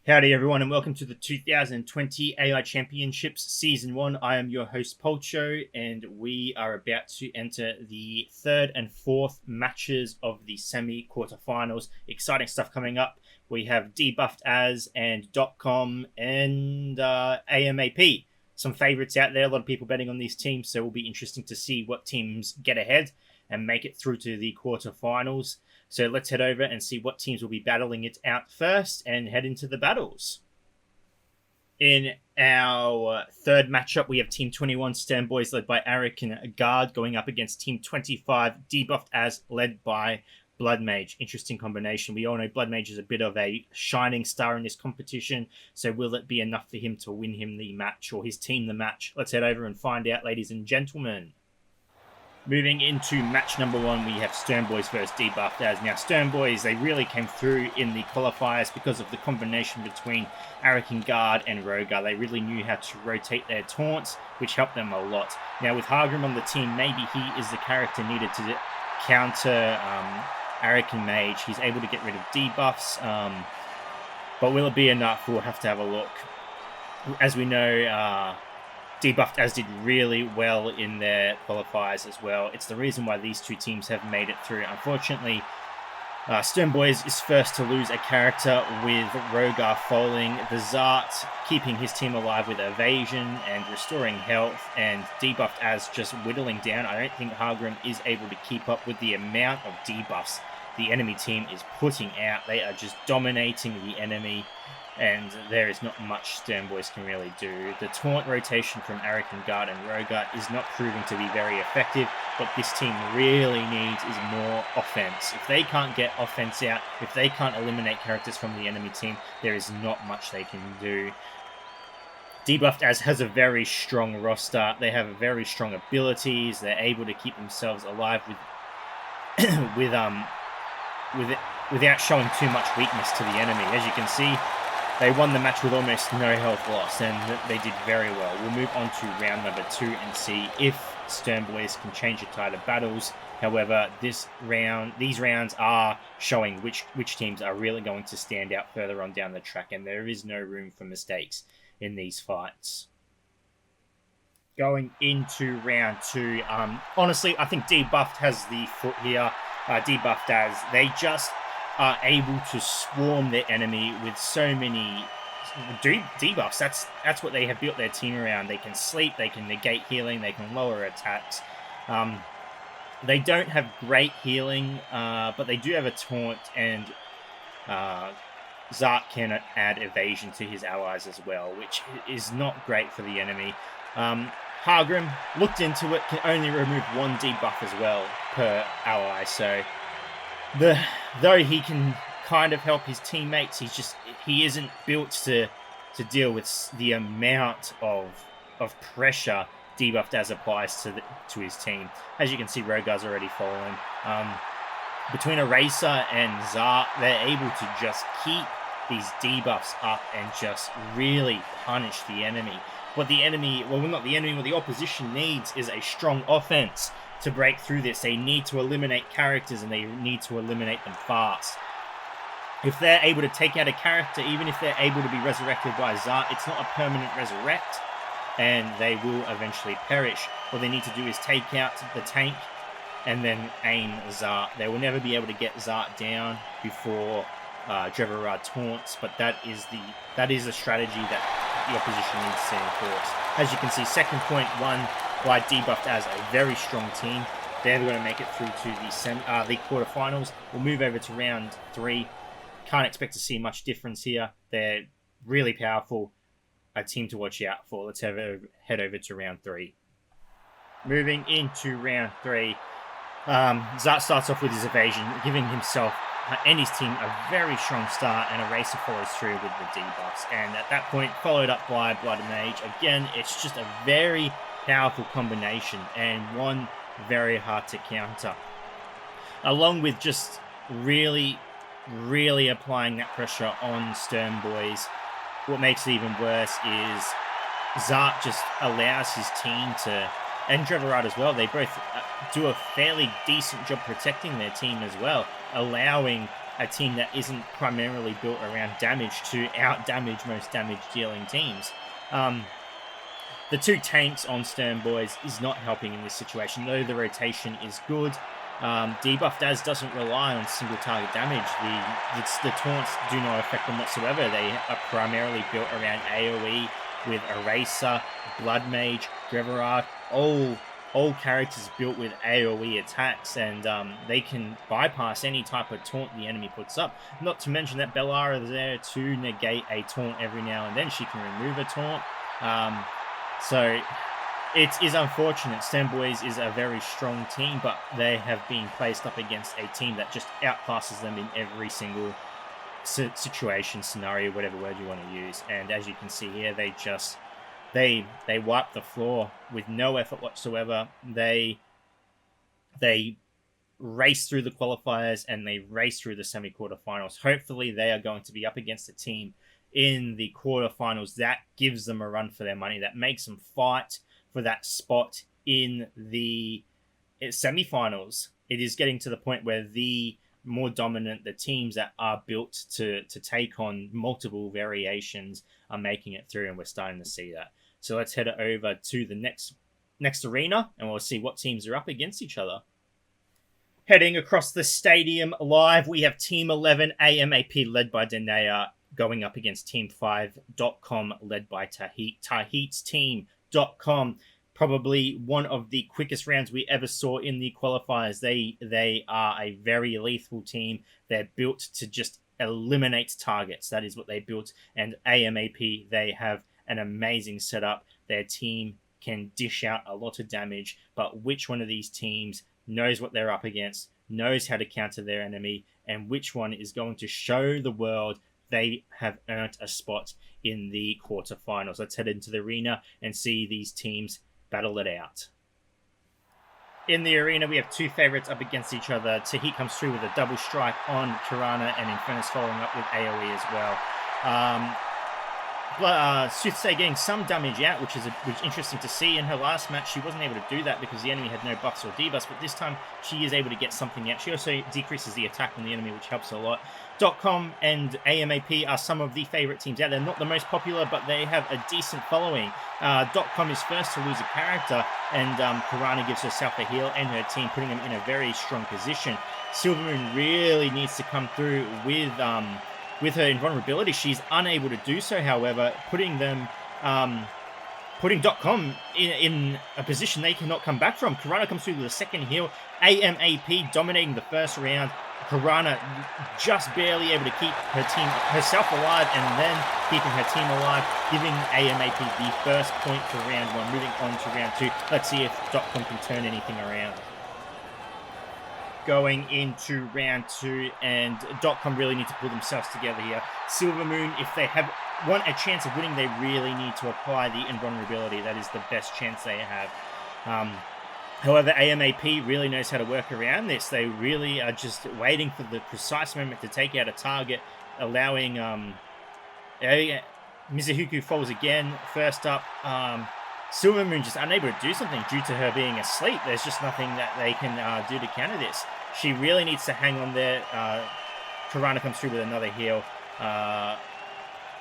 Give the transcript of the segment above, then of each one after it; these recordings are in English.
Howdy everyone and welcome to the 2020 AI Championships Season 1. I am your host Polcho and we are about to enter the third and fourth matches of the semi-quarterfinals. Exciting stuff coming up. We have Debuffed as and .com and A.M.A.P. Some favourites out there, a lot of people betting on these teams, so it will be interesting to see what teams get ahead and make it through to the quarterfinals. So let's head over and see what teams will be battling it out first and head into the battles. In our third matchup, we have Team 21 Stern Boys led by Arik and Guard going up against Team 25 Debuffed as led by Blood Mage. Interesting combination. We all know Blood Mage is a bit of a shining star in this competition, so will it be enough for him to win him the match or his team the match? Let's head over and find out, ladies and gentlemen. Moving into match number one, we have Stern Boys versus Debuffed as. Now, Stern Boys, they really came through in the qualifiers because of the combination between Arik and Guard and Rogar. They really knew how to rotate their taunts, which helped them a lot. Now, with Hargrim on the team, maybe he is the character needed to counter Arik and Mage. He's able to get rid of debuffs, but will it be enough? We'll have to have a look. As we know, Debuffed as did really well in their qualifiers as well. It's the reason why these two teams have made it through. Unfortunately, Stern Boys is first to lose a character with Rogar falling. The Zart keeping his team alive with evasion and restoring health, and Debuffed as just whittling down. I don't think Hargrim is able to keep up with the amount of debuffs the enemy team is putting out. They are just dominating the enemy, and there is not much Stern Boys can really do. The taunt rotation from Arik and Guard and Rogar is not proving to be very effective. What this team really needs is more offense. If they can't get offense out, if they can't eliminate characters from the enemy team, there is not much they can do. Debuffed as has a very strong roster. They have very strong abilities. They're able to keep themselves alive without showing too much weakness to the enemy. As you can see, they won the match with almost no health loss, and they did very well. We'll move on to round number 2 and see if Stern Boys can change the tide of battles. However, these rounds are showing which teams are really going to stand out further on down the track, and there is no room for mistakes in these fights. Going into round 2, honestly, I think Debuffed has the foot here. Debuffed as they just are able to swarm their enemy with so many debuffs. That's what they have built their team around. They can sleep, they can negate healing, they can lower attacks. They don't have great healing, but they do have a taunt, and Zart can add evasion to his allies as well, which is not great for the enemy. Hargrim looked into it, can only remove one debuff as well per ally, so though he can kind of help his teammates, he isn't built to deal with the amount of pressure Debuffed as applies to his team. As you can see, Rogar's already fallen. Between Eraser and Zart, they're able to just keep these debuffs up and just really punish the enemy. What the opposition needs is a strong offense to break through this. They need to eliminate characters, and they need to eliminate them fast. If they're able to take out a character, even if they're able to be resurrected by Zart, it's not a permanent resurrect, and they will eventually perish. What they need to do is take out the tank and then aim Zart. They will never be able to get Zart down before Drevarad taunts, but that is a strategy that the opposition needs to enforce. As you can see, second point won by Debuffed as a very strong team. They're going to make it through to the quarterfinals. We'll move over to round 3. Can't expect to see much difference here. They're really powerful. A team to watch out for. Let's head over to round 3. Moving into round 3, Zart starts off with his evasion, giving himself and his team a very strong start, and Eraser follows through with the debuffs. And at that point, followed up by Blood Mage. Again, it's just a very powerful combination, and one very hard to counter. Along with just really, really applying that pressure on Stern Boys, what makes it even worse is Zart just allows his team to, and Drevarad as well, they both do a fairly decent job protecting their team as well, allowing a team that isn't primarily built around damage to out-damage most damage-dealing teams. The two tanks on Stern Boys is not helping in this situation, though the rotation is good. Debuffed as doesn't rely on single target damage. The taunts do not affect them whatsoever. They are primarily built around AoE with Eraser, Blood Mage, Greverard, all characters built with AoE attacks, and they can bypass any type of taunt the enemy puts up. Not to mention that Bellara is there to negate a taunt every now and then. She can remove a taunt. So it is unfortunate. Stern Boys is a very strong team, but they have been placed up against a team that just outclasses them in every single situation, scenario, whatever word you want to use. And as you can see here, they wipe the floor with no effort whatsoever. They race through the qualifiers and they race through the semi-quarterfinals. Hopefully they are going to be up against a team in the quarterfinals that gives them a run for their money, that makes them fight for that spot in the semi-finals. It is getting to the point where the more dominant, the teams that are built to take on multiple variations are making it through, and we're starting to see that. So let's head over to the next arena, and we'll see what teams are up against each other. Heading across the stadium live, we have Team 11 A.M.A.P led by Danae going up against Team 5.com led by Tahit. Tahit's team.com, probably one of the quickest rounds we ever saw in the qualifiers. They are a very lethal team. They're built to just eliminate targets. That is what they built. And A.M.A.P, they have an amazing setup. Their team can dish out a lot of damage, but which one of these teams knows what they're up against, knows how to counter their enemy, and which one is going to show the world they have earned a spot in the quarterfinals. Let's head into the arena and see these teams battle it out. In the arena, we have two favorites up against each other. Tahit comes through with a double strike on Kirana, and Infernus following up with AoE as well. Soothsay getting some damage out, which is interesting to see. In her last match, she wasn't able to do that because the enemy had no buffs or debuffs, but this time she is able to get something out. She also decreases the attack on the enemy, which helps a lot. .com and A.M.A.P are some of the favorite teams out there. Not the most popular, but they have a decent following. .com is first to lose a character, and Kirana gives herself a heal and her team, putting them in a very strong position. Silvermoon really needs to come through with her invulnerability. She's unable to do so, however, putting .com in a position they cannot come back from. Kirana comes through with a second heal. A.M.A.P dominating the first round. Kirana just barely able to keep herself alive, and then keeping her team alive, giving A.M.A.P the first point for round one. Moving on to round two. Let's see if .com can turn anything around. Going into round two, and .com really need to pull themselves together here. Silvermoon, if they want a chance of winning, they really need to apply the invulnerability. That is the best chance they have. However, A.M.A.P really knows how to work around this. They really are just waiting for the precise moment to take out a target, allowing Mizuhuku falls again. First up, Silvermoon just unable to do something due to her being asleep. There's just nothing that they can do to counter this. She really needs to hang on there. Kirana comes through with another heal.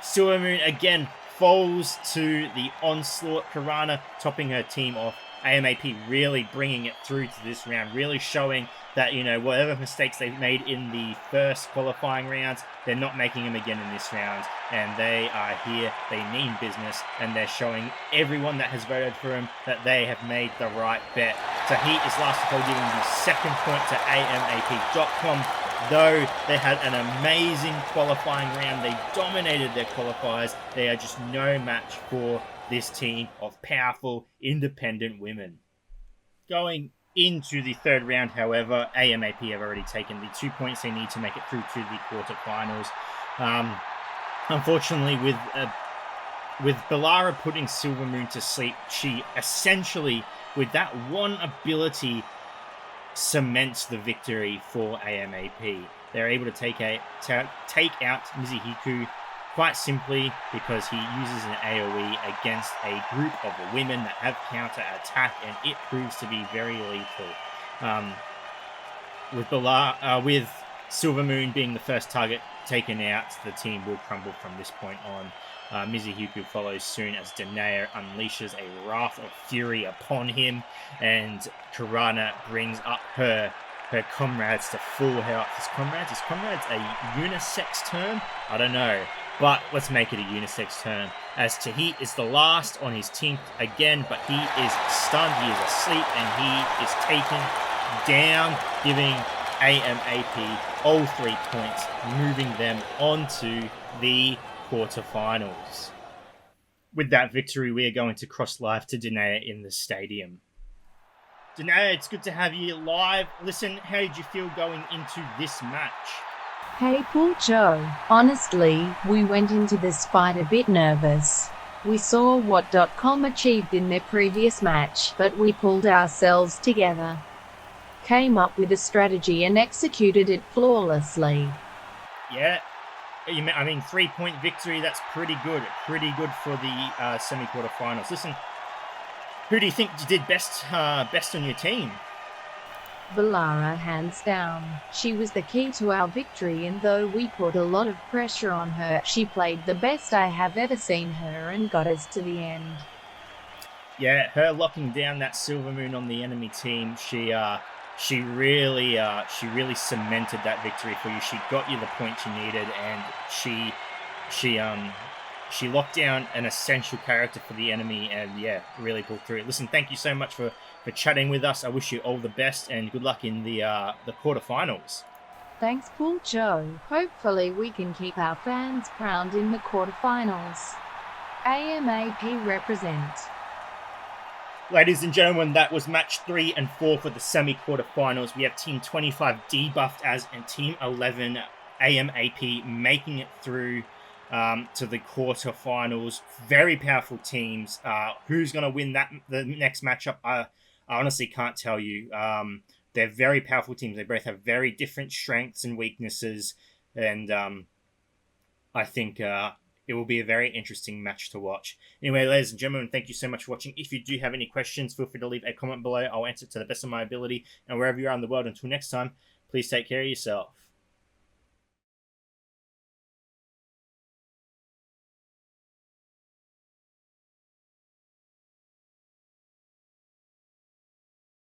Silvermoon again falls to the onslaught. Kirana topping her team off. A.M.A.P really bringing it through to this round, really showing that, whatever mistakes they made in the first qualifying rounds, they're not making them again in this round. And they are here, they mean business, and they're showing everyone that has voted for them that they have made the right bet. Tahit is last of all giving the second point to A.M.A.P.com. Though they had an amazing qualifying round, they dominated their qualifiers, they are just no match for this team of powerful, independent women. Going into the third round, however, A.M.A.P have already taken the 2 points they need to make it through to the quarterfinals. Unfortunately, with Bellara putting Silvermoon to sleep, she essentially, with that one ability, cements the victory for A.M.A.P. They're able to take out Mizuhiku quite simply because he uses an AoE against a group of women that have counter-attack, and it proves to be very lethal. With Silver Moon being the first target taken out, the team will crumble from this point on. Mizuhiku follows soon as Danae unleashes a wrath of fury upon him, and Karana brings up her comrades to fool her up. Is comrades a unisex term? I don't know, but let's make it a unisex term. As Tahit is the last on his team again, but he is stunned, he is asleep, and he is taken down, giving A.M.A.P all 3 points, moving them onto the quarterfinals. With that victory, we are going to cross live to Danae in the stadium. Danae, it's good to have you live. Listen, how did you feel going into this match? Hey Paul Joe, honestly, we went into this fight a bit nervous. We saw what .com achieved in their previous match, but we pulled ourselves together, came up with a strategy and executed it flawlessly. Yeah, I mean, 3-point victory, that's pretty good. Pretty good for the semi-quarterfinals. Listen, who do you think did best on your team? Valara, hands down. She was the key to our victory, and though we put a lot of pressure on her, she played the best I have ever seen her and got us to the end. Yeah, her locking down that Silver Moon on the enemy team, she really cemented that victory for you. She got you the points you needed, and she locked down an essential character for the enemy, and yeah, really pulled through. Listen, thank you so much for chatting with us. I wish you all the best and good luck in the quarterfinals. Thanks, Paul Joe. Hopefully we can keep our fans proud in the quarterfinals. A.M.A.P represent. Ladies and gentlemen, that was match 3 and 4 for the semi-quarterfinals. We have Team 25 Debuffed and Team 11 A.M.A.P making it through to the quarterfinals. Very powerful teams. Who's going to win the next matchup? I honestly can't tell you. They're very powerful teams. They both have very different strengths and weaknesses, and I think it will be a very interesting match to watch. Anyway, ladies and gentlemen, thank you so much for watching. If you do have any questions, feel free to leave a comment below. I'll answer to the best of my ability. And wherever you are in the world, until next time, please take care of yourself.